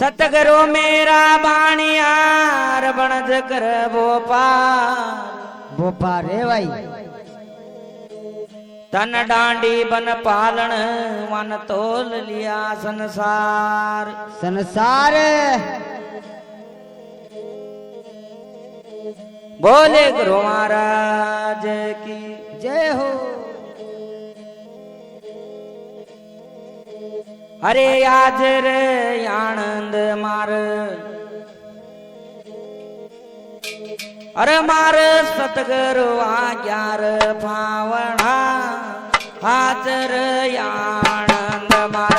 सतगुरु मेरा बाणियार बनज कर बोपा रे भाई तन डांडी बन पालन वन तोल लिया संसार संसार बोले गुरु महाराज की जय हो। अरे आज रे आनंद मार अरे मार सतगुरु आज्ञार फावणा हाजर आनंद मार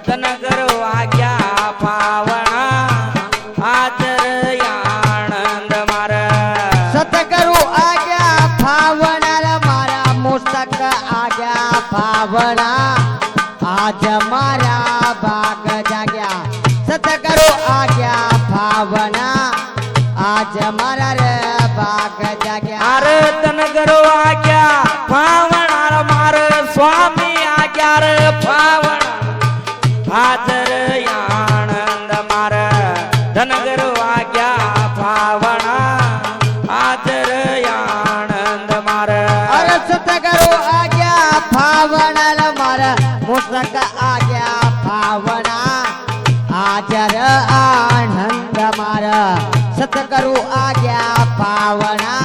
तनगुरु आज्ञा फावणा हाजर आनंद मार सतगुरु आज्ञा फावणार मारा मुस्तक आज्ञा फावणा आज मारा बाग जाग्या सतगुरु आज्ञा फावणा आज मारा रे बाग जाग्या अरे तनगुरु आज्ञा फावणार मार स्वामी आज्ञा रे फावणा हाजर आनंद मार तनगुरु आज्ञा फावणा हाजर आनंद मार अरे सतगुरु आज्ञा फावणार मारा मुस्तक आज्ञा फावणा आजर आनंद मार सतगुरु आज्ञा फावणा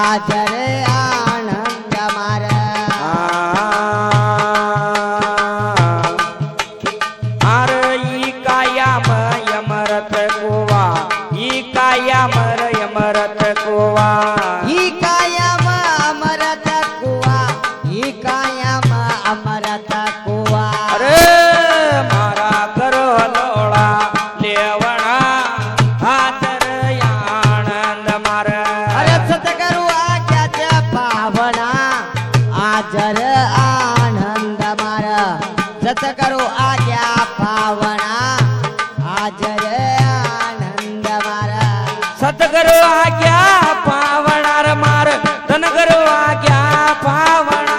आजर आनंद मार अरे ई कायम यमरत कुवा ई कायम यमरत कुवा ही कायम अमरत कुवा ही कायम अमरत कुवा अरे मारा करो लोड़ा लेवणा हाजर आनंद मार अरे सतगुरु आज्ञा फावणा आजर आनंद मार सतगुरु आज्ञा फावणा आजर आनंद मार सतगुरु आज्ञा पावणार मार तनगुरु आज्ञा पावणा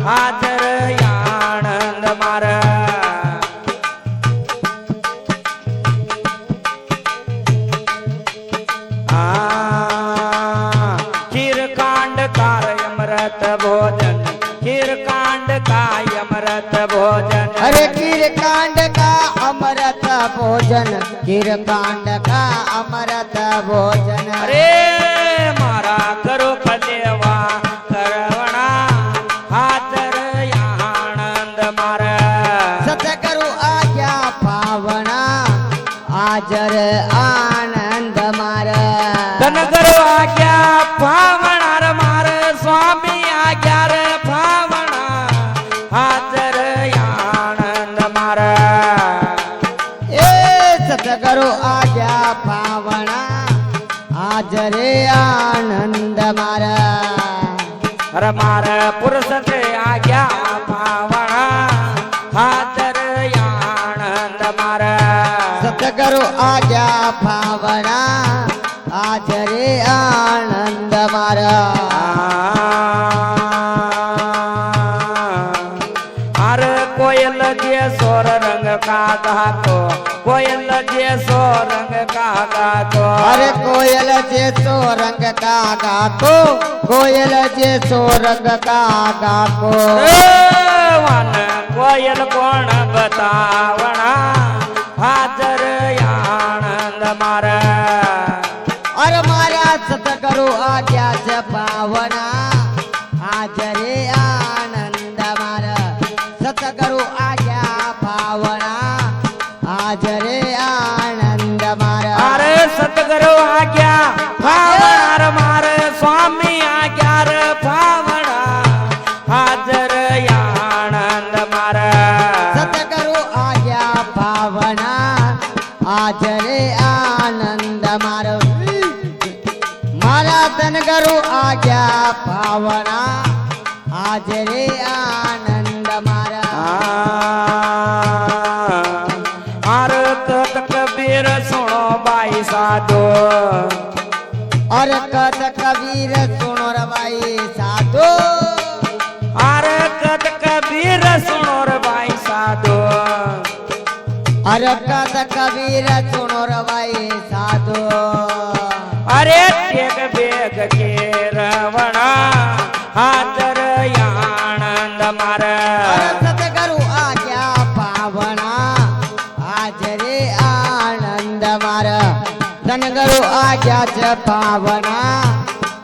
हाजर आनंद मार खीरकांड काय अमृत भोजन खीरकांड काय अमृत भोजन अरे कीरकांड का अमृत भोजन कीरकांड का अमृत भोजन अरे मारा करो कलेवा करवणा हाजर आनंद मार सतगुरु आज्ञा फावणा आजर आनंद मार तनगुरु आज्ञा फावणार मार स्वामी आज्ञा रे फावणा हाजर आनंद मार ए सतगुरु आज्ञा फावणा आजर आनंद मार अरे मार पुरुष से आज्ञा फावणा हाजर आनंद मार सतगुरु आज्ञा फावणा आजर आनंद मार अरे कोयल जे सोर रंग का गातो कोयल जे सो रंग का गातो अरे कोयल जे सो रंग का गातो कोयल जे सो रंग का गातो वन कोयल कोण बतावणा हाजर आनंद मार अरे मारा सतगुरु आज्ञा से पावणा आजर आनंद मार सतगुरु आज्ञा पावणा आजर आनंद मार अरे सतगुरु आज्ञा फावणार मार स्वामी आज्ञा रे फावणा हाजर आनंद मार सतगुरु आज्ञा पावणा आजर आनंद मार मारा तनगुरु आज्ञा पावणा आजर आनंद मार अरे कत कबीर सुनो बाई साधो और कत कबीर सुनो रे भाई साधो अरे कत कबीर सुनो रे बाई साधो અરકત કબીર સુનો રવાઈ સાધુ અરે ટેક બેગ કે રવણા હાજર આનંદ મારા સતગરુ આજ્ઞા પાવણા હાજરે આનંદ મારા ધનગરુ આજ્ઞા છે પાવણા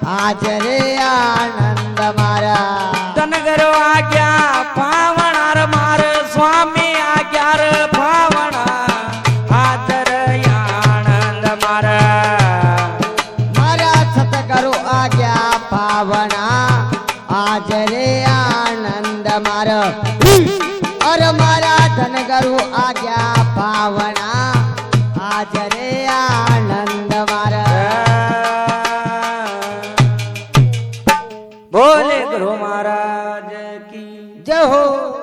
હાજરે આનંદ મારા ધનગરો આજ્ઞા પાવણાર માર સ્વામી આજ્ઞાર પાવણા હાજર આનંદ મારા મારા સતગરુ આજ્ઞા પાવણા હાજરે આનંદ મારા અરે મારા ધનગરુ આજ્ઞા પાવણા